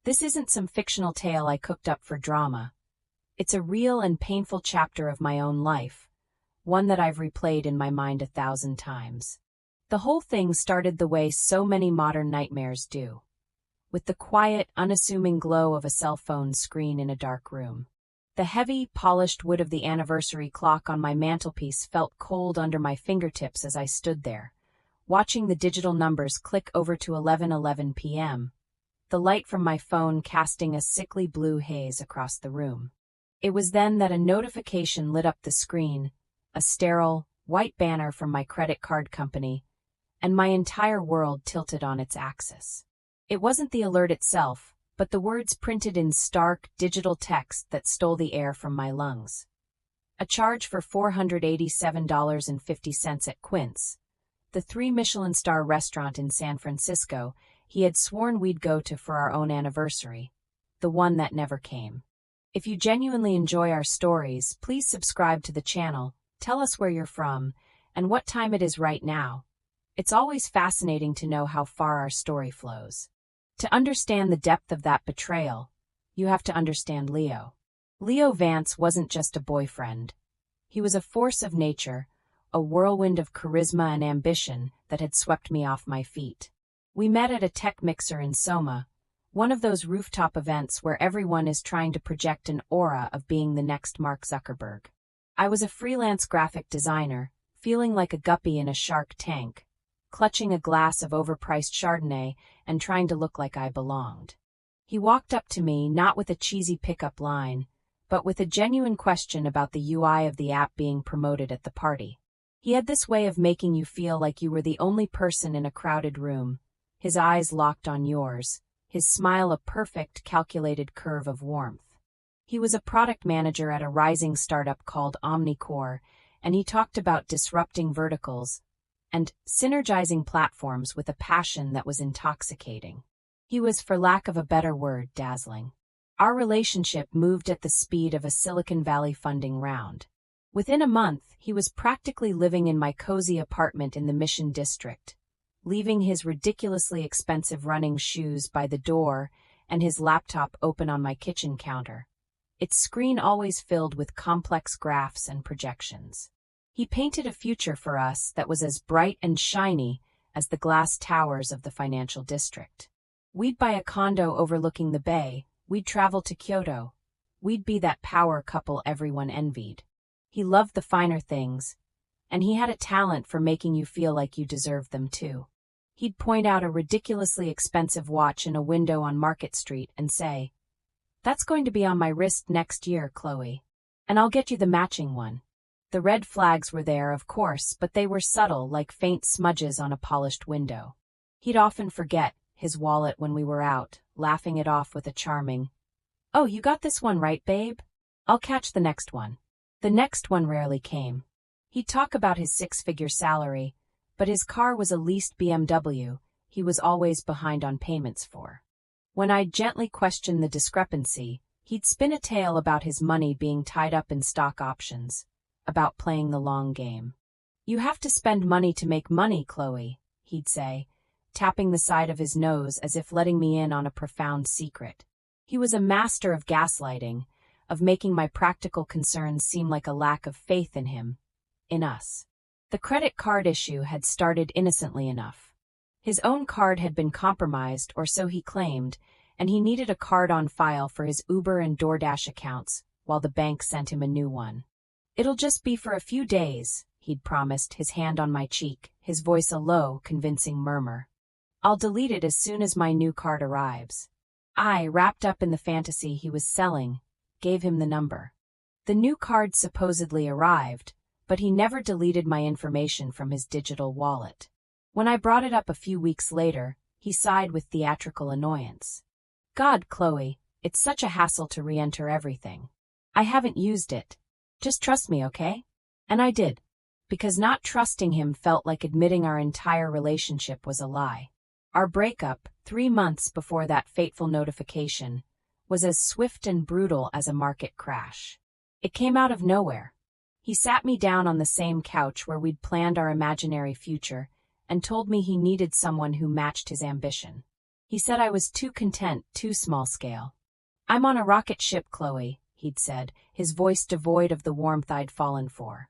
This isn't some fictional tale I cooked up for drama. It's a real and painful chapter of my own life, one that I've replayed in my mind 1,000 times. The whole thing started the way so many modern nightmares do, with the quiet, unassuming glow of a cell phone screen in a dark room. The heavy, polished wood of the anniversary clock on my mantelpiece felt cold under my fingertips as I stood there, watching the digital numbers click over to 11:11 p.m., the light from my phone casting a sickly blue haze across the room. It was then that a notification lit up the screen, a sterile, white banner from my credit card company, and my entire world tilted on its axis. It wasn't the alert itself, but the words printed in stark, digital text that stole the air from my lungs. A charge for $487.50 at Quince, the 3 Michelin-star restaurant in San Francisco he had sworn we'd go to for our own anniversary, the one that never came. If you genuinely enjoy our stories, please subscribe to the channel, tell us where you're from, and what time it is right now. It's always fascinating to know how far our story flows. To understand the depth of that betrayal, you have to understand Leo. Leo Vance wasn't just a boyfriend. He was a force of nature, a whirlwind of charisma and ambition that had swept me off my feet. We met at a tech mixer in Soma, one of those rooftop events where everyone is trying to project an aura of being the next Mark Zuckerberg. I was a freelance graphic designer, feeling like a guppy in a shark tank, clutching a glass of overpriced Chardonnay and trying to look like I belonged. He walked up to me not with a cheesy pickup line, but with a genuine question about the UI of the app being promoted at the party. He had this way of making you feel like you were the only person in a crowded room, his eyes locked on yours, his smile a perfect, calculated curve of warmth. He was a product manager at a rising startup called Omnicore, and he talked about disrupting verticals and synergizing platforms with a passion that was intoxicating. He was, for lack of a better word, dazzling. Our relationship moved at the speed of a Silicon Valley funding round. Within a month, he was practically living in my cozy apartment in the Mission District, leaving his ridiculously expensive running shoes by the door and his laptop open on my kitchen counter, its screen always filled with complex graphs and projections. He painted a future for us that was as bright and shiny as the glass towers of the financial district. We'd buy a condo overlooking the bay, we'd travel to Kyoto, we'd be that power couple everyone envied. He loved the finer things, and he had a talent for making you feel like you deserved them too. He'd point out a ridiculously expensive watch in a window on Market Street and say, "That's going to be on my wrist next year, Chloe. And I'll get you the matching one." The red flags were there, of course, but they were subtle, like faint smudges on a polished window. He'd often forget his wallet when we were out, laughing it off with a charming, "Oh, you got this one right, babe? I'll catch the next one." The next one rarely came. He'd talk about his 6-figure salary, but his car was a leased BMW he was always behind on payments for. When I'd gently question the discrepancy, he'd spin a tale about his money being tied up in stock options, about playing the long game. "You have to spend money to make money, Chloe," he'd say, tapping the side of his nose as if letting me in on a profound secret. He was a master of gaslighting, of making my practical concerns seem like a lack of faith in him, in us. The credit card issue had started innocently enough. His own card had been compromised, or so he claimed, and he needed a card on file for his Uber and DoorDash accounts while the bank sent him a new one. "It'll just be for a few days," he'd promised, his hand on my cheek, his voice a low, convincing murmur. "I'll delete it as soon as my new card arrives." I, wrapped up in the fantasy he was selling, gave him the number. The new card supposedly arrived, but he never deleted my information from his digital wallet. When I brought it up a few weeks later, he sighed with theatrical annoyance. "God, Chloe, it's such a hassle to re-enter everything. I haven't used it. Just trust me, okay?" And I did, because not trusting him felt like admitting our entire relationship was a lie. Our breakup, 3 months before that fateful notification, was as swift and brutal as a market crash. It came out of nowhere. He sat me down on the same couch where we'd planned our imaginary future and told me he needed someone who matched his ambition. He said I was too content, too small scale. "I'm on a rocket ship, Chloe," he'd said, his voice devoid of the warmth I'd fallen for.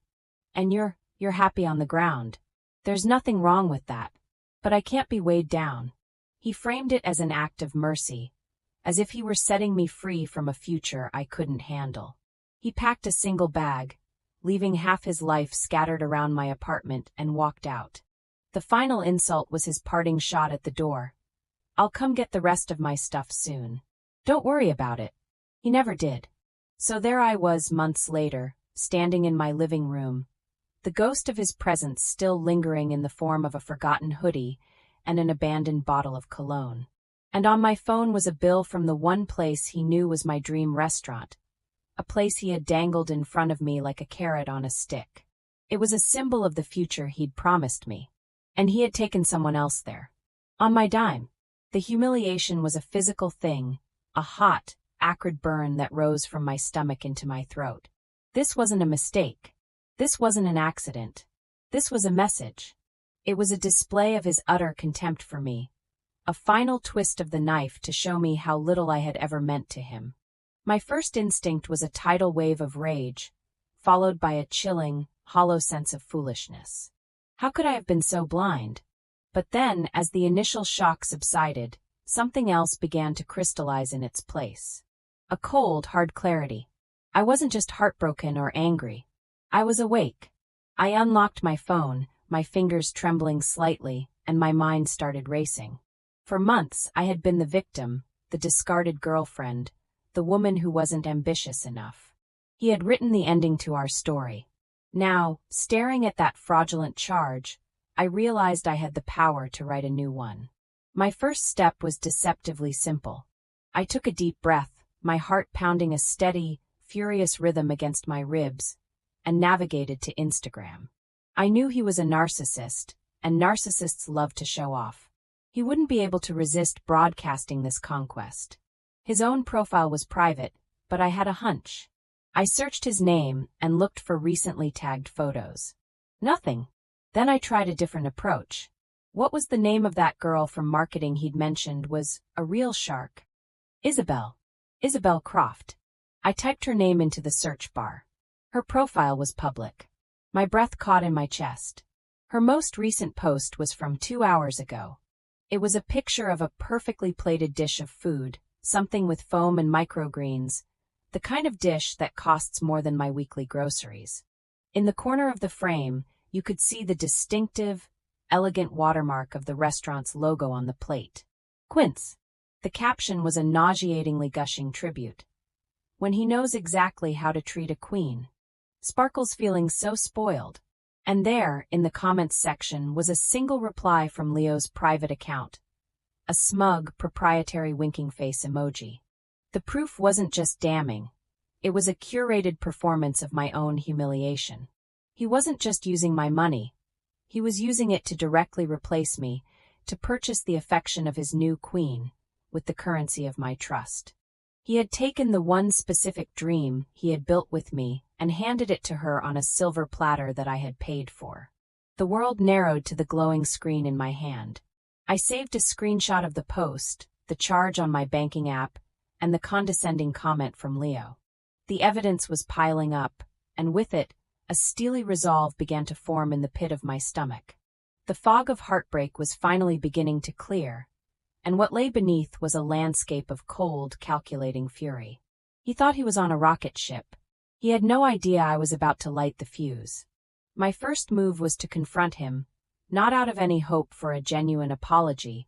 "And you're happy on the ground. There's nothing wrong with that. But I can't be weighed down." He framed it as an act of mercy, as if he were setting me free from a future I couldn't handle. He packed a single bag, leaving half his life scattered around my apartment, and walked out. The final insult was his parting shot at the door. "I'll come get the rest of my stuff soon. Don't worry about it." He never did. So there I was months later, standing in my living room, the ghost of his presence still lingering in the form of a forgotten hoodie and an abandoned bottle of cologne. And on my phone was a bill from the one place he knew was my dream restaurant, a place he had dangled in front of me like a carrot on a stick. It was a symbol of the future he'd promised me, and he had taken someone else there. On my dime. The humiliation was a physical thing, a hot, acrid burn that rose from my stomach into my throat. This wasn't a mistake. This wasn't an accident. This was a message. It was a display of his utter contempt for me, a final twist of the knife to show me how little I had ever meant to him. My first instinct was a tidal wave of rage, followed by a chilling, hollow sense of foolishness. How could I have been so blind? But then, as the initial shock subsided, something else began to crystallize in its place. A cold, hard clarity. I wasn't just heartbroken or angry. I was awake. I unlocked my phone, my fingers trembling slightly, and my mind started racing. For months, I had been the victim, the discarded girlfriend, the woman who wasn't ambitious enough. He had written the ending to our story. Now, staring at that fraudulent charge, I realized I had the power to write a new one. My first step was deceptively simple. I took a deep breath, my heart pounding a steady, furious rhythm against my ribs, and navigated to Instagram. I knew he was a narcissist, and narcissists love to show off. He wouldn't be able to resist broadcasting this conquest. His own profile was private, but I had a hunch. I searched his name and looked for recently tagged photos. Nothing. Then I tried a different approach. What was the name of that girl from marketing he'd mentioned was a real shark? Isabel. Isabel Croft. I typed her name into the search bar. Her profile was public. My breath caught in my chest. Her most recent post was from 2 hours ago. It was a picture of a perfectly plated dish of food, something with foam and microgreens, the kind of dish that costs more than my weekly groceries. In the corner of the frame, you could see the distinctive, elegant watermark of the restaurant's logo on the plate. Quince. The caption was a nauseatingly gushing tribute. When he knows exactly how to treat a queen. Sparkle's feeling so spoiled. And there, in the comments section, was a single reply from Leo's private account. A smug, proprietary winking face emoji. The proof wasn't just damning. It was a curated performance of my own humiliation. He wasn't just using my money. He was using it to directly replace me, to purchase the affection of his new queen, with the currency of my trust. He had taken the one specific dream he had built with me and handed it to her on a silver platter that I had paid for. The world narrowed to the glowing screen in my hand. I saved a screenshot of the post, the charge on my banking app, and the condescending comment from Leo. The evidence was piling up, and with it, a steely resolve began to form in the pit of my stomach. The fog of heartbreak was finally beginning to clear, and what lay beneath was a landscape of cold, calculating fury. He thought he was on a rocket ship. He had no idea I was about to light the fuse. My first move was to confront him, not out of any hope for a genuine apology,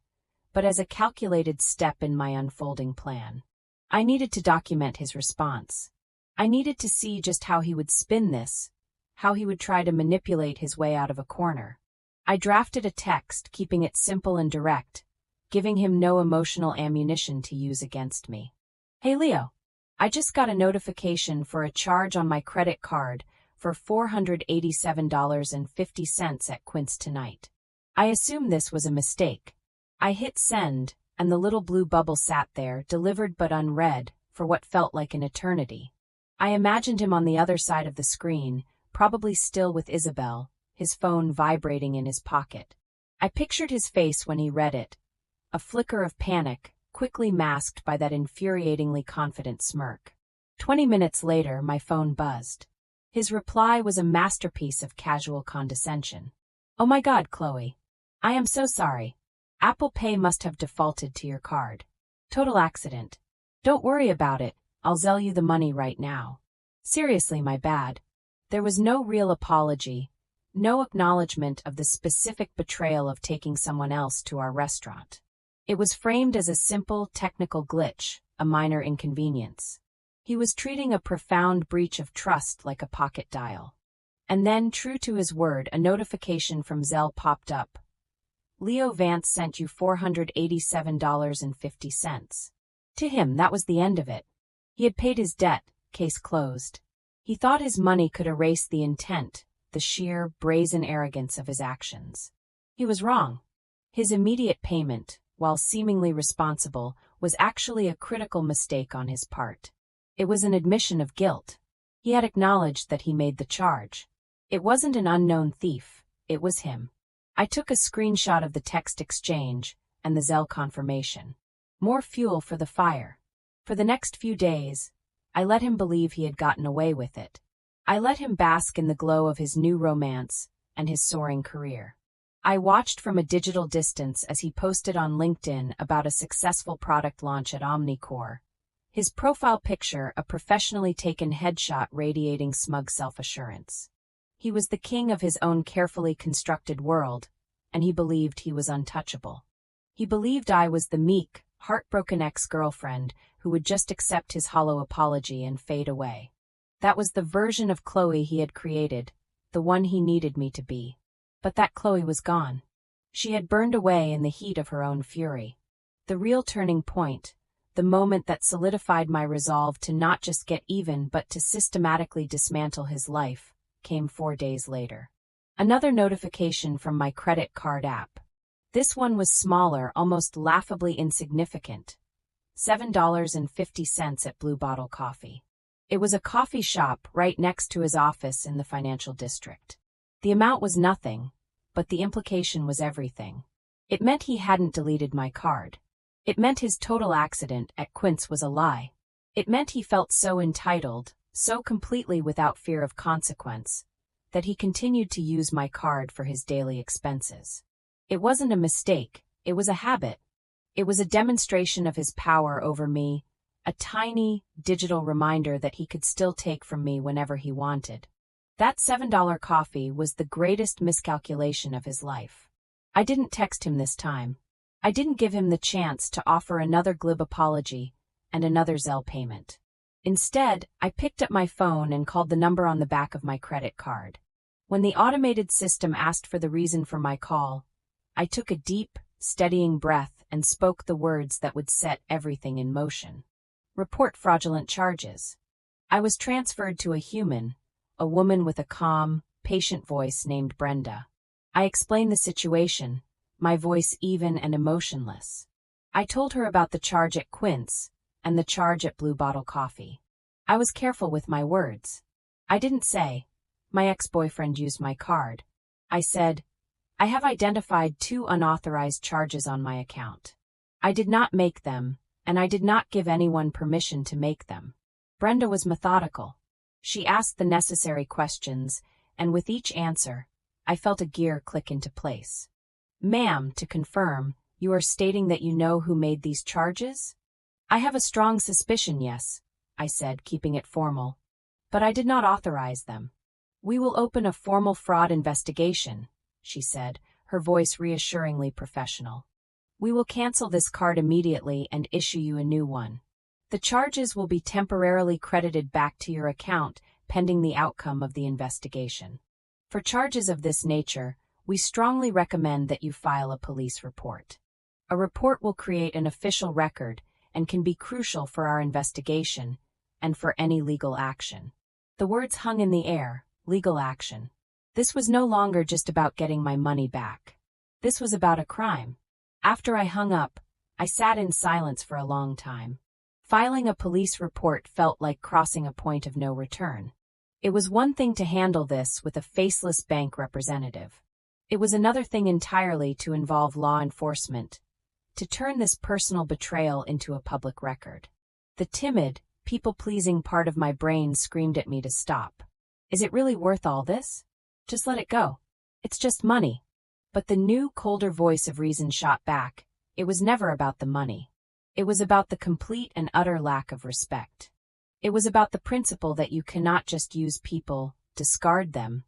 but as a calculated step in my unfolding plan. I needed to document his response. I needed to see just how he would spin this, how he would try to manipulate his way out of a corner. I drafted a text, keeping it simple and direct, giving him no emotional ammunition to use against me. "Hey Leo, I just got a notification for a charge on my credit card for $487.50 at Quince tonight. I assume this was a mistake." I hit send, and the little blue bubble sat there, delivered but unread, for what felt like an eternity. I imagined him on the other side of the screen, probably still with Isabel, his phone vibrating in his pocket. I pictured his face when he read it, a flicker of panic, quickly masked by that infuriatingly confident smirk. 20 minutes later, my phone buzzed. His reply was a masterpiece of casual condescension. "Oh my God, Chloe. I am so sorry. Apple Pay must have defaulted to your card. Total accident. Don't worry about it, I'll Zelle you the money right now. Seriously, my bad." There was no real apology, no acknowledgement of the specific betrayal of taking someone else to our restaurant. It was framed as a simple, technical glitch, a minor inconvenience. He was treating a profound breach of trust like a pocket dial. And then, true to his word, a notification from Zelle popped up. "Leo Vance sent you $487.50. To him, that was the end of it. He had paid his debt, case closed. He thought his money could erase the intent, the sheer, brazen arrogance of his actions. He was wrong. His immediate payment, while seemingly responsible, was actually a critical mistake on his part. It was an admission of guilt. He had acknowledged that he made the charge. It wasn't an unknown thief, it was him. I took a screenshot of the text exchange and the Zelle confirmation. More fuel for the fire. For the next few days, I let him believe he had gotten away with it. I let him bask in the glow of his new romance and his soaring career. I watched from a digital distance as he posted on LinkedIn about a successful product launch at Omnicore. His profile picture, a professionally taken headshot radiating smug self-assurance. He was the king of his own carefully constructed world, and he believed he was untouchable. He believed I was the meek, heartbroken ex-girlfriend who would just accept his hollow apology and fade away. That was the version of Chloe he had created, the one he needed me to be. But that Chloe was gone. She had burned away in the heat of her own fury. The real turning point, the moment that solidified my resolve to not just get even but to systematically dismantle his life, came 4 days later. Another notification from my credit card app. This one was smaller, almost laughably insignificant. $7.50 at Blue Bottle Coffee. It was a coffee shop right next to his office in the financial district. The amount was nothing, but the implication was everything. It meant he hadn't deleted my card. It meant his total accident at Quince was a lie. It meant he felt so entitled, so completely without fear of consequence, that he continued to use my card for his daily expenses. It wasn't a mistake, it was a habit. It was a demonstration of his power over me, a tiny, digital reminder that he could still take from me whenever he wanted. That $7 coffee was the greatest miscalculation of his life. I didn't text him this time. I didn't give him the chance to offer another glib apology and another Zelle payment. Instead, I picked up my phone and called the number on the back of my credit card. When the automated system asked for the reason for my call, I took a deep, steadying breath and spoke the words that would set everything in motion. Report fraudulent charges. I was transferred to a human, a woman with a calm, patient voice named Brenda. I explained the situation, my voice even and emotionless. I told her about the charge at Quince and the charge at Blue Bottle Coffee. I was careful with my words. I didn't say, "My ex-boyfriend used my card." I said, "I have identified 2 unauthorized charges on my account. I did not make them, and I did not give anyone permission to make them." Brenda was methodical. She asked the necessary questions, and with each answer, I felt a gear click into place. "Ma'am, to confirm, you are stating that you know who made these charges?" "I have a strong suspicion, yes," I said, keeping it formal. "But I did not authorize them." "We will open a formal fraud investigation," she said, her voice reassuringly professional. "We will cancel this card immediately and issue you a new one. The charges will be temporarily credited back to your account pending the outcome of the investigation. For charges of this nature, we strongly recommend that you file a police report. A report will create an official record and can be crucial for our investigation and for any legal action." The words hung in the air, legal action. This was no longer just about getting my money back. This was about a crime. After I hung up, I sat in silence for a long time. Filing a police report felt like crossing a point of no return. It was one thing to handle this with a faceless bank representative. It was another thing entirely to involve law enforcement, to turn this personal betrayal into a public record. The timid, people-pleasing part of my brain screamed at me to stop. Is it really worth all this? Just let it go. It's just money. But the new, colder voice of reason shot back. It was never about the money. It was about the complete and utter lack of respect. It was about the principle that you cannot just use people, discard them,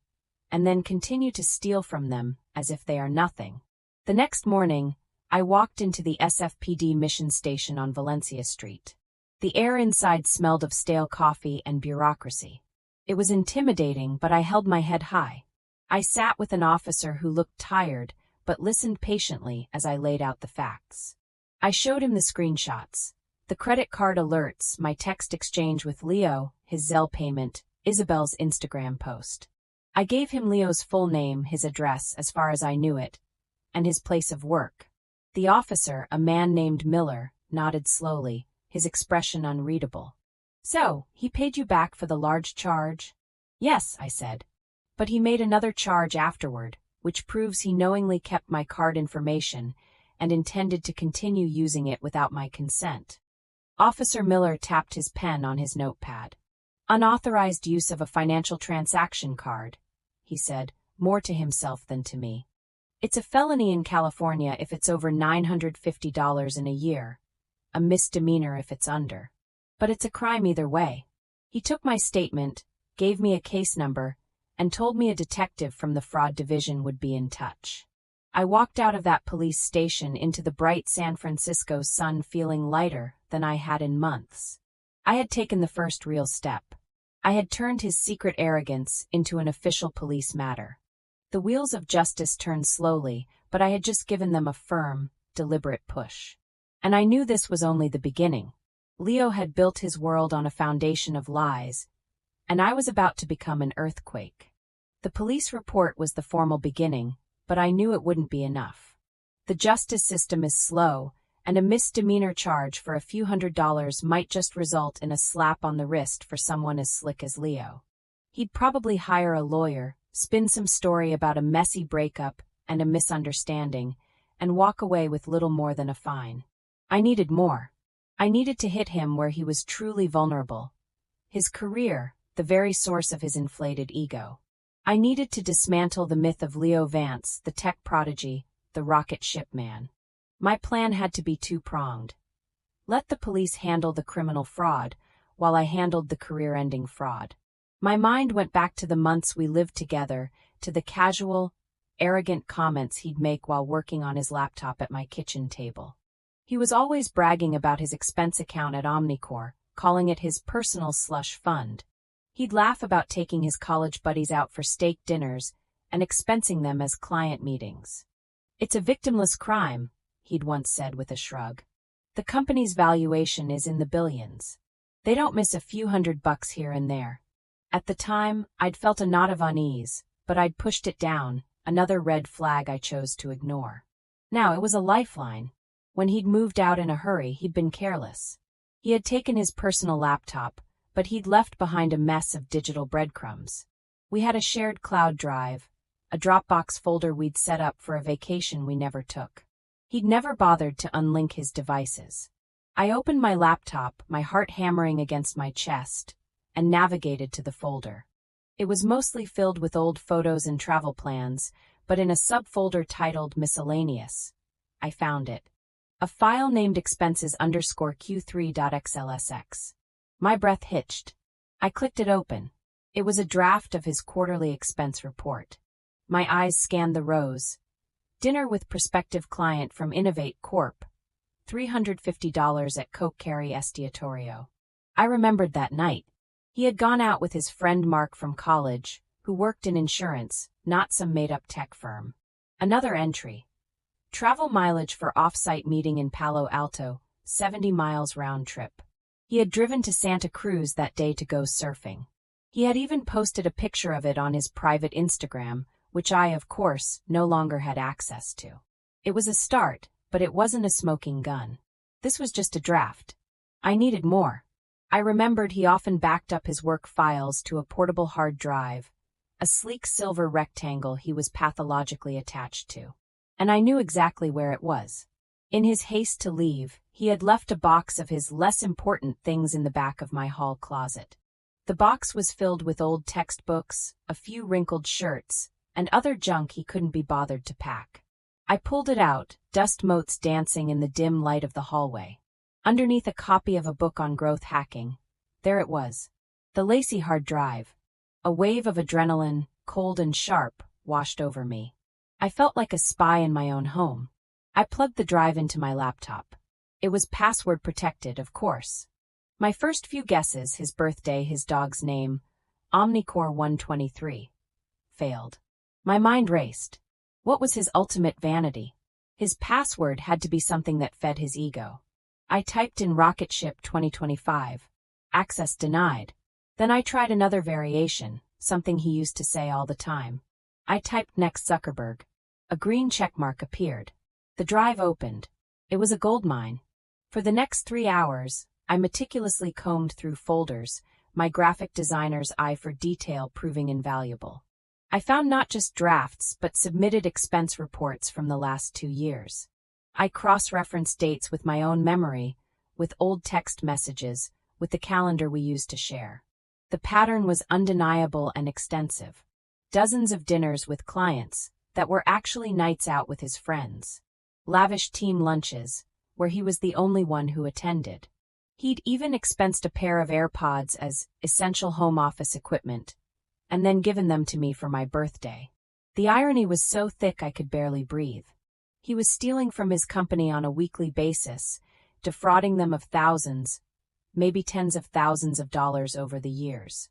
and then continue to steal from them as if they are nothing. The next morning, I walked into the SFPD mission station on Valencia Street. The air inside smelled of stale coffee and bureaucracy. It was intimidating, but I held my head high. I sat with an officer who looked tired, but listened patiently as I laid out the facts. I showed him the screenshots, the credit card alerts, my text exchange with Leo, his Zelle payment, Isabel's Instagram post. I gave him Leo's full name, his address as far as I knew it, and his place of work. The officer, a man named Miller, nodded slowly, his expression unreadable. So, he paid you back for the large charge? Yes, I said. But he made another charge afterward, which proves he knowingly kept my card information and intended to continue using it without my consent. Officer Miller tapped his pen on his notepad. Unauthorized use of a financial transaction card, he said, more to himself than to me. It's a felony in California if it's over $950 in a year, a misdemeanor if it's under. But it's a crime either way. He took my statement, gave me a case number, and told me a detective from the fraud division would be in touch. I walked out of that police station into the bright San Francisco sun feeling lighter than I had in months. I had taken the first real step. I had turned his secret arrogance into an official police matter. The wheels of justice turned slowly, but I had just given them a firm, deliberate push. And I knew this was only the beginning. Leo had built his world on a foundation of lies, and I was about to become an earthquake. The police report was the formal beginning, but I knew it wouldn't be enough. The justice system is slow, and a misdemeanor charge for a few $100s might just result in a slap on the wrist for someone as slick as Leo. He'd probably hire a lawyer, spin some story about a messy breakup and a misunderstanding, and walk away with little more than a fine. I needed more. I needed to hit him where he was truly vulnerable. His career, the very source of his inflated ego. I needed to dismantle the myth of Leo Vance, the tech prodigy, the rocket ship man. My plan had to be two-pronged. Let the police handle the criminal fraud, while I handled the career-ending fraud. My mind went back to the months we lived together, to the casual, arrogant comments he'd make while working on his laptop at my kitchen table. He was always bragging about his expense account at Omnicore, calling it his personal slush fund. He'd laugh about taking his college buddies out for steak dinners and expensing them as client meetings. It's a victimless crime, he'd once said with a shrug. The company's valuation is in the billions. They don't miss a few $100 here and there. At the time, I'd felt a knot of unease, but I'd pushed it down, another red flag I chose to ignore. Now it was a lifeline. When he'd moved out in a hurry, he'd been careless. He had taken his personal laptop, but he'd left behind a mess of digital breadcrumbs. We had a shared cloud drive, a Dropbox folder we'd set up for a vacation we never took. He'd never bothered to unlink his devices. I opened my laptop, my heart hammering against my chest, and navigated to the folder. It was mostly filled with old photos and travel plans, but in a subfolder titled Miscellaneous, I found it. A file named expenses_q3.xlsx. My breath hitched. I clicked it open. It was a draft of his quarterly expense report. My eyes scanned the rows. Dinner with prospective client from Innovate Corp. $350 at Coke Carry Estiatorio. I remembered that night. He had gone out with his friend Mark from college, who worked in insurance, not some made-up tech firm. Another entry. Travel mileage for off-site meeting in Palo Alto, 70 miles round trip. He had driven to Santa Cruz that day to go surfing. He had even posted a picture of it on his private Instagram, which I, of course, no longer had access to. It was a start, but it wasn't a smoking gun. This was just a draft. I needed more. I remembered he often backed up his work files to a portable hard drive, a sleek silver rectangle he was pathologically attached to. And I knew exactly where it was. In his haste to leave, he had left a box of his less important things in the back of my hall closet. The box was filled with old textbooks, a few wrinkled shirts, and other junk he couldn't be bothered to pack. I pulled it out, dust motes dancing in the dim light of the hallway. Underneath a copy of a book on growth hacking, there it was. The lacy hard drive. A wave of adrenaline, cold and sharp, washed over me. I felt like a spy in my own home. I plugged the drive into my laptop. It was password protected, of course. My first few guesses, his birthday, his dog's name, Omnicore 123, failed. My mind raced. What was his ultimate vanity? His password had to be something that fed his ego. I typed in rocket ship 2025. Access denied. Then I tried another variation, something he used to say all the time. I typed next Zuckerberg. A green checkmark appeared. The drive opened. It was a goldmine. For the next 3 hours, I meticulously combed through folders, my graphic designer's eye for detail proving invaluable. I found not just drafts but submitted expense reports from the last 2 years. I cross-referenced dates with my own memory, with old text messages, with the calendar we used to share. The pattern was undeniable and extensive. Dozens of dinners with clients that were actually nights out with his friends. Lavish team lunches, where he was the only one who attended. He'd even expensed a pair of AirPods as essential home office equipment, and then given them to me for my birthday. The irony was so thick I could barely breathe. He was stealing from his company on a weekly basis, defrauding them of thousands, maybe tens of thousands of dollars over the years.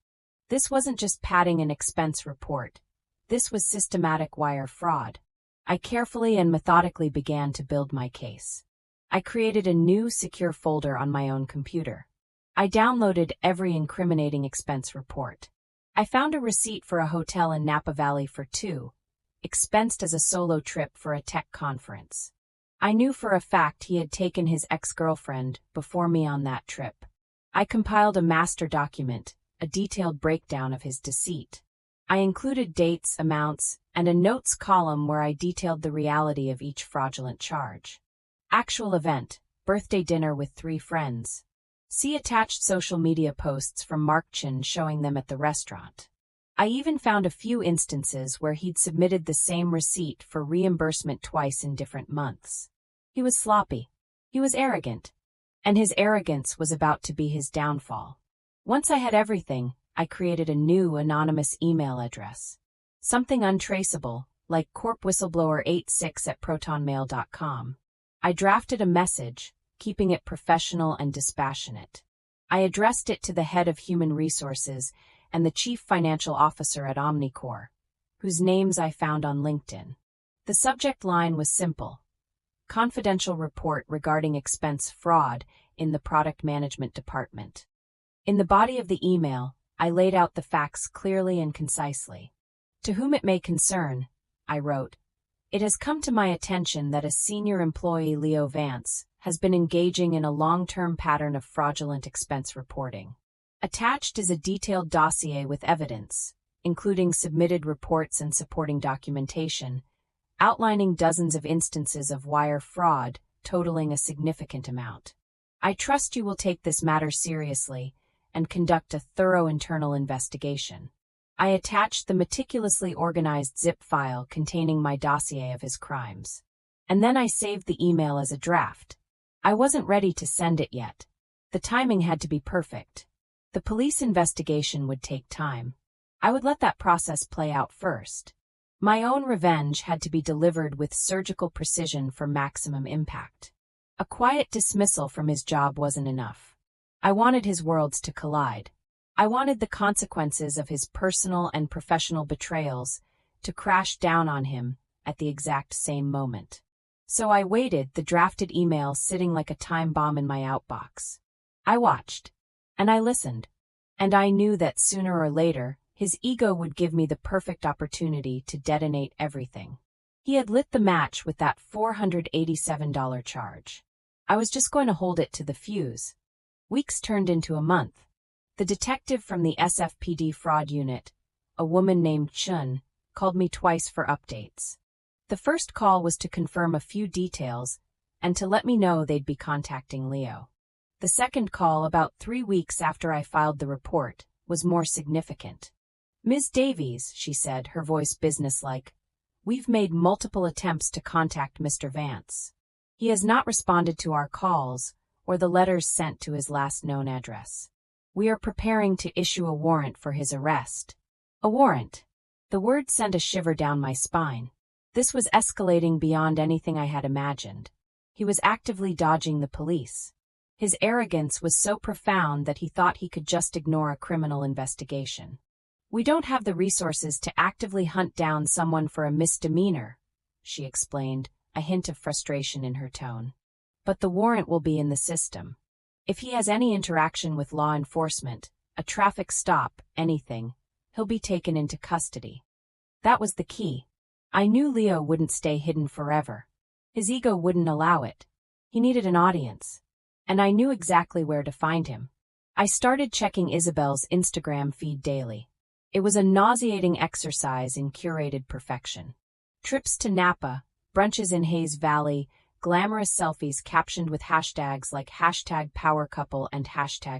This wasn't just padding an expense report. This was systematic wire fraud. I carefully and methodically began to build my case. I created a new secure folder on my own computer. I downloaded every incriminating expense report. I found a receipt for a hotel in Napa Valley for 2, expensed as a solo trip for a tech conference. I knew for a fact he had taken his ex-girlfriend before me on that trip. I compiled a master document, a detailed breakdown of his deceit. I included dates, amounts, and a notes column where I detailed the reality of each fraudulent charge. Actual event, birthday dinner with 3 friends. See attached social media posts from Mark Chin showing them at the restaurant. I even found a few instances where he'd submitted the same receipt for reimbursement twice in different months. He was sloppy. He was arrogant. And his arrogance was about to be his downfall. Once I had everything, I created a new anonymous email address. Something untraceable, like corpwhistleblower86@protonmail.com. I drafted a message, keeping it professional and dispassionate. I addressed it to the head of human resources and the chief financial officer at Omnicore, whose names I found on LinkedIn. The subject line was simple: confidential report regarding expense fraud in the product management department. In the body of the email, I laid out the facts clearly and concisely. To whom it may concern, I wrote, it has come to my attention that a senior employee, Leo Vance, has been engaging in a long-term pattern of fraudulent expense reporting. Attached is a detailed dossier with evidence, including submitted reports and supporting documentation, outlining dozens of instances of wire fraud, totaling a significant amount. I trust you will take this matter seriously and conduct a thorough internal investigation. I attached the meticulously organized zip file containing my dossier of his crimes. And then I saved the email as a draft. I wasn't ready to send it yet. The timing had to be perfect. The police investigation would take time. I would let that process play out first. My own revenge had to be delivered with surgical precision for maximum impact. A quiet dismissal from his job wasn't enough. I wanted his worlds to collide. I wanted the consequences of his personal and professional betrayals to crash down on him at the exact same moment. So I waited, the drafted email sitting like a time bomb in my outbox. I watched. And I listened. And I knew that sooner or later, his ego would give me the perfect opportunity to detonate everything. He had lit the match with that $487 charge. I was just going to hold it to the fuse. Weeks turned into a month. The detective from the SFPD fraud unit, a woman named Chun, called me twice for updates. The first call was to confirm a few details, and to let me know they'd be contacting Leo. The second call, about 3 weeks after I filed the report, was more significant. "Ms. Davies," she said, her voice businesslike, "we've made multiple attempts to contact Mr. Vance. He has not responded to our calls or the letters sent to his last known address. We are preparing to issue a warrant for his arrest." A warrant. The word sent a shiver down my spine. This was escalating beyond anything I had imagined. He was actively dodging the police. His arrogance was so profound that he thought he could just ignore a criminal investigation. "We don't have the resources to actively hunt down someone for a misdemeanor," she explained, a hint of frustration in her tone. "But the warrant will be in the system. If he has any interaction with law enforcement, a traffic stop, anything, he'll be taken into custody." That was the key. I knew Leo wouldn't stay hidden forever. His ego wouldn't allow it. He needed an audience. And I knew exactly where to find him. I started checking Isabel's Instagram feed daily. It was a nauseating exercise in curated perfection. Trips to Napa, brunches in Hayes Valley, glamorous selfies captioned with hashtags like #PowerCouple and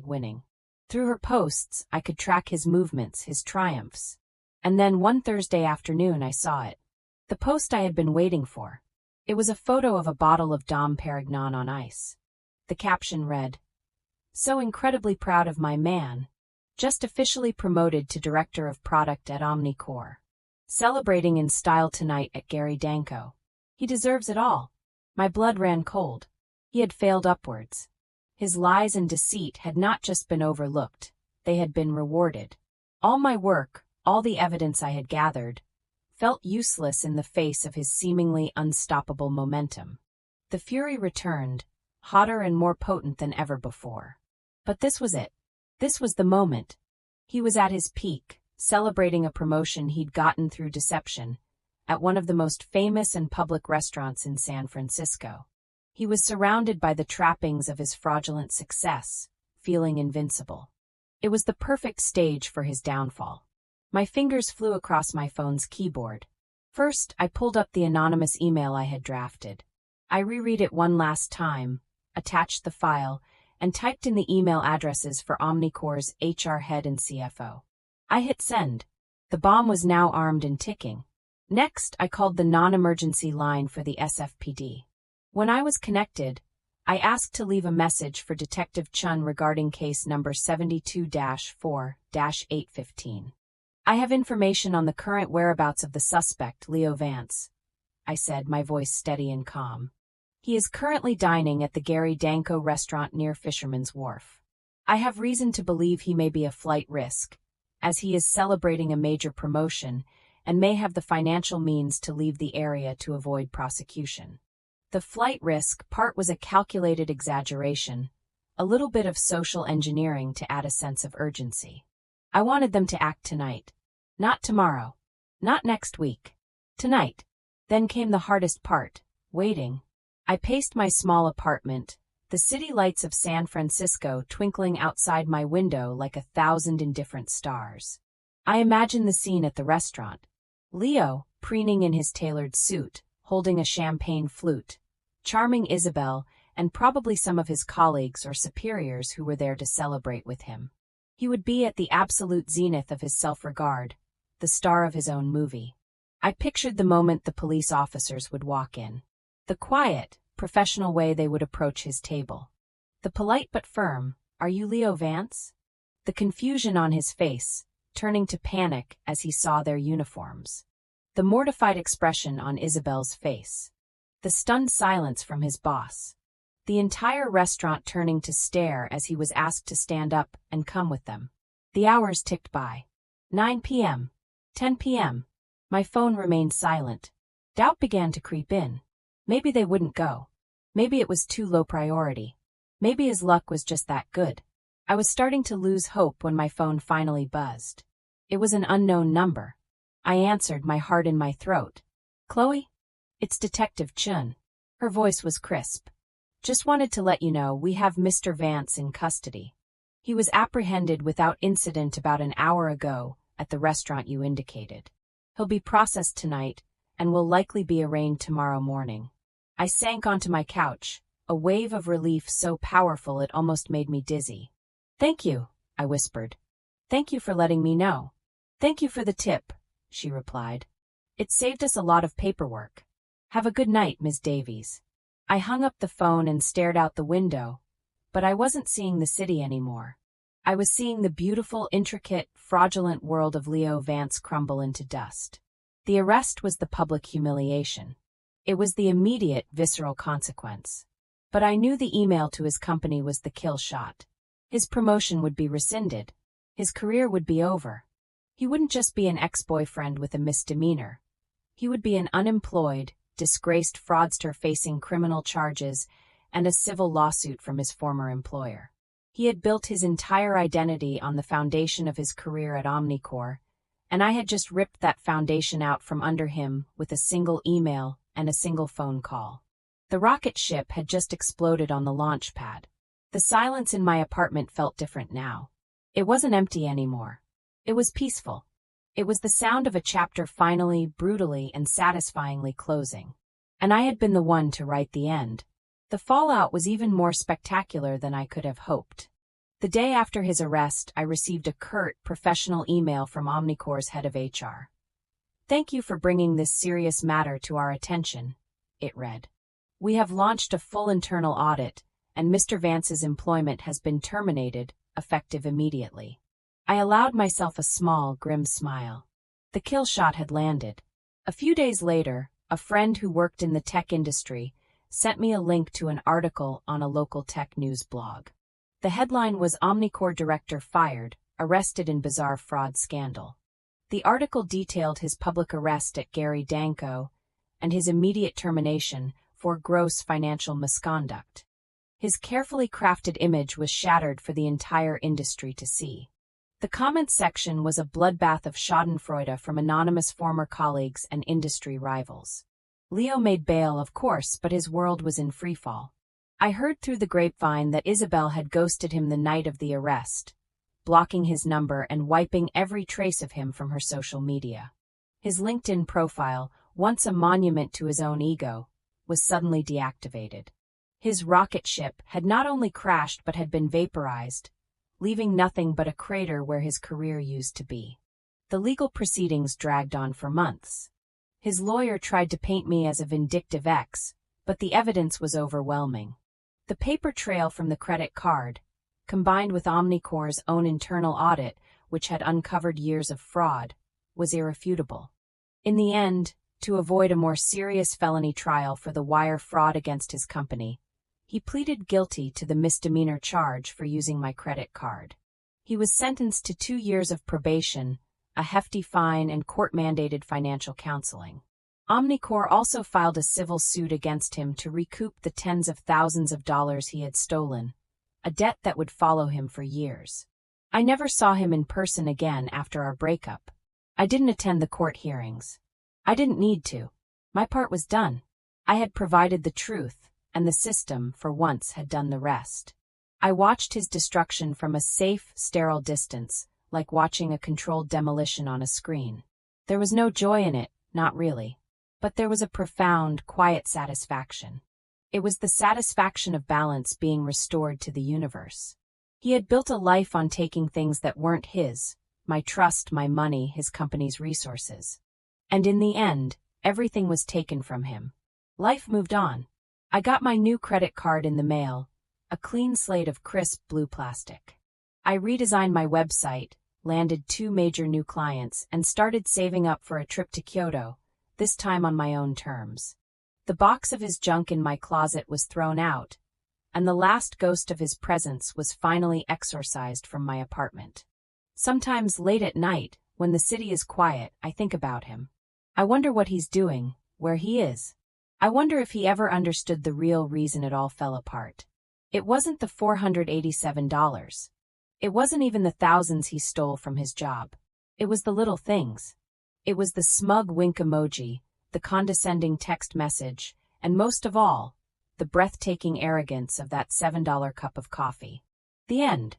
#winning. Through her posts, I could track his movements, his triumphs. And then one Thursday afternoon I saw it. The post I had been waiting for. It was a photo of a bottle of Dom Perignon on ice. The caption read, "So incredibly proud of my man. Just officially promoted to Director of Product at Omnicore. Celebrating in style tonight at Gary Danko. He deserves it all." My blood ran cold. He had failed upwards. His lies and deceit had not just been overlooked, they had been rewarded. All my work, all the evidence I had gathered, felt useless in the face of his seemingly unstoppable momentum. The fury returned, hotter and more potent than ever before. But this was it. This was the moment. He was at his peak, celebrating a promotion he'd gotten through deception, at one of the most famous and public restaurants in San Francisco. He was surrounded by the trappings of his fraudulent success, feeling invincible. It was the perfect stage for his downfall. My fingers flew across my phone's keyboard. First, I pulled up the anonymous email I had drafted. I reread it one last time, attached the file, and typed in the email addresses for Omnicore's HR head and CFO. I hit send. The bomb was now armed and ticking. Next, I called the non-emergency line for the SFPD. When I was connected, I asked to leave a message for Detective Chun regarding case number 72-4-815. "I have information on the current whereabouts of the suspect, Leo Vance," I said, my voice steady and calm. "He is currently dining at the Gary Danko restaurant near Fisherman's Wharf. I have reason to believe he may be a flight risk, as he is celebrating a major promotion and may have the financial means to leave the area to avoid prosecution." The flight risk part was a calculated exaggeration, a little bit of social engineering to add a sense of urgency. I wanted them to act tonight. Not tomorrow. Not next week. Tonight. Then came the hardest part, waiting. I paced my small apartment, the city lights of San Francisco twinkling outside my window like 1,000 indifferent stars. I imagined the scene at the restaurant. Leo, preening in his tailored suit, holding a champagne flute. Charming Isabel, and probably some of his colleagues or superiors who were there to celebrate with him. He would be at the absolute zenith of his self-regard, the star of his own movie. I pictured the moment the police officers would walk in. The quiet, professional way they would approach his table. The polite but firm, "Are you Leo Vance?" The confusion on his face, turning to panic as he saw their uniforms. The mortified expression on Isabel's face. The stunned silence from his boss. The entire restaurant turning to stare as he was asked to stand up and come with them. The hours ticked by. 9 p.m. 10 p.m. My phone remained silent. Doubt began to creep in. Maybe they wouldn't go. Maybe it was too low priority. Maybe his luck was just that good. I was starting to lose hope when my phone finally buzzed. It was an unknown number. I answered, my heart in my throat. "Chloe? It's Detective Chun." Her voice was crisp. "Just wanted to let you know we have Mr. Vance in custody. He was apprehended without incident about an hour ago at the restaurant you indicated. He'll be processed tonight and will likely be arraigned tomorrow morning." I sank onto my couch, a wave of relief so powerful it almost made me dizzy. "Thank you," I whispered. "Thank you for letting me know." "Thank you for the tip," she replied. "It saved us a lot of paperwork. Have a good night, Ms. Davies." I hung up the phone and stared out the window, but I wasn't seeing the city anymore. I was seeing the beautiful, intricate, fraudulent world of Leo Vance crumble into dust. The arrest was the public humiliation. It was the immediate, visceral consequence. But I knew the email to his company was the kill shot. His promotion would be rescinded. His career would be over. He wouldn't just be an ex-boyfriend with a misdemeanor. He would be an unemployed, disgraced fraudster facing criminal charges and a civil lawsuit from his former employer. He had built his entire identity on the foundation of his career at Omnicorp, and I had just ripped that foundation out from under him with a single email and a single phone call. The rocket ship had just exploded on the launch pad. The silence in my apartment felt different now. It wasn't empty anymore. It was peaceful. It was the sound of a chapter finally, brutally, and satisfyingly closing. And I had been the one to write the end. The fallout was even more spectacular than I could have hoped. The day after his arrest, I received a curt, professional email from Omnicorp's head of HR. "Thank you for bringing this serious matter to our attention," it read. "We have launched a full internal audit, and Mr. Vance's employment has been terminated, effective immediately." I allowed myself a small, grim smile. The kill shot had landed. A few days later, a friend who worked in the tech industry sent me a link to an article on a local tech news blog. The headline was "Omnicorp Director Fired, Arrested in Bizarre Fraud Scandal." The article detailed his public arrest at Gary Danko and his immediate termination for gross financial misconduct. His carefully crafted image was shattered for the entire industry to see. The comments section was a bloodbath of schadenfreude from anonymous former colleagues and industry rivals. Leo made bail, of course, but his world was in freefall. I heard through the grapevine that Isabel had ghosted him the night of the arrest, blocking his number and wiping every trace of him from her social media. His LinkedIn profile, once a monument to his own ego, was suddenly deactivated. His rocket ship had not only crashed but had been vaporized, leaving nothing but a crater where his career used to be. The legal proceedings dragged on for months. His lawyer tried to paint me as a vindictive ex, but the evidence was overwhelming. The paper trail from the credit card, combined with Omnicorp's own internal audit, which had uncovered years of fraud, was irrefutable. In the end, to avoid a more serious felony trial for the wire fraud against his company, he pleaded guilty to the misdemeanor charge for using my credit card. He was sentenced to 2 years of probation, a hefty fine, and court-mandated financial counseling. Omnicorp also filed a civil suit against him to recoup the tens of thousands of dollars he had stolen, a debt that would follow him for years. I never saw him in person again after our breakup. I didn't attend the court hearings. I didn't need to. My part was done. I had provided the truth, and the system, for once, had done the rest. I watched his destruction from a safe, sterile distance, like watching a controlled demolition on a screen. There was no joy in it, not really. But there was a profound, quiet satisfaction. It was the satisfaction of balance being restored to the universe. He had built a life on taking things that weren't his, my trust, my money, his company's resources. And in the end, everything was taken from him. Life moved on. I got my new credit card in the mail, a clean slate of crisp blue plastic. I redesigned my website, landed 2 major new clients, and started saving up for a trip to Kyoto, this time on my own terms. The box of his junk in my closet was thrown out, and the last ghost of his presence was finally exorcised from my apartment. Sometimes late at night, when the city is quiet, I think about him. I wonder what he's doing, where he is. I wonder if he ever understood the real reason it all fell apart. It wasn't the $487. It wasn't even the thousands he stole from his job. It was the little things. It was the smug wink emoji, the condescending text message, and most of all, the breathtaking arrogance of that $7 cup of coffee. The end.